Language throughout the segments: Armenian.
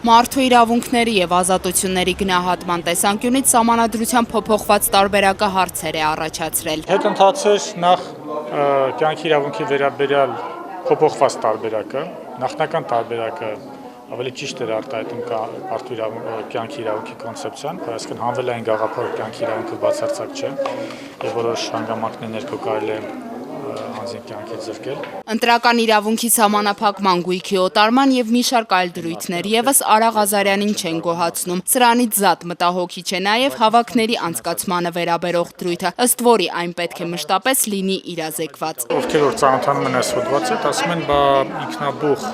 Մարդու իրավունքների եւ ազատությունների գնահատման տեսանկյունից սահմանադրության փոփոխված տարբերակը հարցեր է առաջացրել։ Հետընթացեր նախ կյանքի իրավունքի վերաբերյալ փոփոխված տարբերակը, նախնական տարբերակը ավելի ճիշտ էր արտահայտում կյանքի իրավունքի կոնցեպցիան, այսինքն հանվելային գաղափարով կյանքի իրավունքը բացարձակ չէ եւ որոշ հանգամանքներ ներքո կարելի է անձին կյանքից զրկել։ Ընտրական իրավունքի սահմանափակման գույքի օտարման եւ մի շարք այլ դրույթներ եւս Արա Ղազարյանին չեն գոհացնում։ Սրանից զատ մտահոգիչ է նաեւ հավաքների անցկացմանը վերաբերող դրույթը, ըստ որի այն պետք է մշտապես լինի իրազեկված։ Ովքեր որ ծանոթանում են այս հոդվածը, ասում են, բա ինքնաբուխ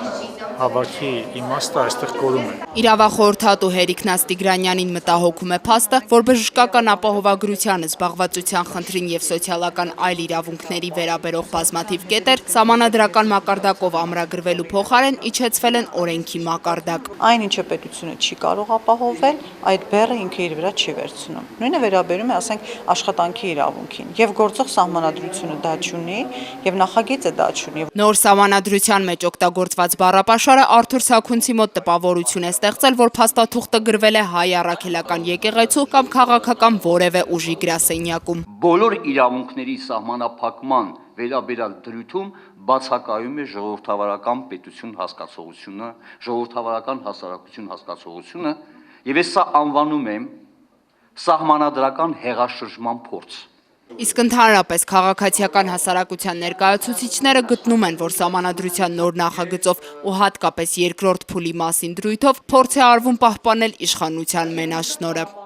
հավաքի իմաստը այստեղ կորում է։ Իրավախորհրդատու Հերիքնաց Տիգրանյանին մտահոգում է փաստը, որ բժշկական ապահովագրությանը զբաղվածության խնդրին եւ սոցիալական այլ իրավունքների վերաբերող բազմաթիվ կետեր սահմանադրական մակարդակով ամրագրվելու փոխարեն իջեցվել են օրենքի մակարդակ։ Այն ինչը պետությունը չի կարող ապահովել, այդ բեռը ինքը իր վրա չի վերցնում։ Նույնը վերաբերում է, ասենք, աշխատանքի իրավունքին, եւ գործող սահմանադրությունը դա չունի, եւ նախագիծը դա չունի։ Նոր սահմանադրության մեջ օգտագործված բառապաշարը Արթուր Սաքունցի մոտ տպավորություն է ստեղծել, որ փաստաթուղթը գրվել է հայ առաքելական եկեղեցու կամ քաղաքական որևէ ուժի գրասենյակում։ Բոլոր իրավունքների սահմանափակման վերաբերյալ դրույթում բացակայում է ժողովրդավարական պետություն հասկացողությունը, ժողովրդավարական հասարակություն հասկացողությունը, եւ ես սա անվանում եմ սահմանադրական հեղաշրջման փորձ։ Իսկ ընդհանրապես քաղաքացիական հասարակության ներկայացուցիչները գտնում են, որ սահմանադրության նոր նախագծով ու հատկապես երկրորդ փուլի մասին դրույթով փորձ է արվում պահպանել իշխանության մենաշնորհը։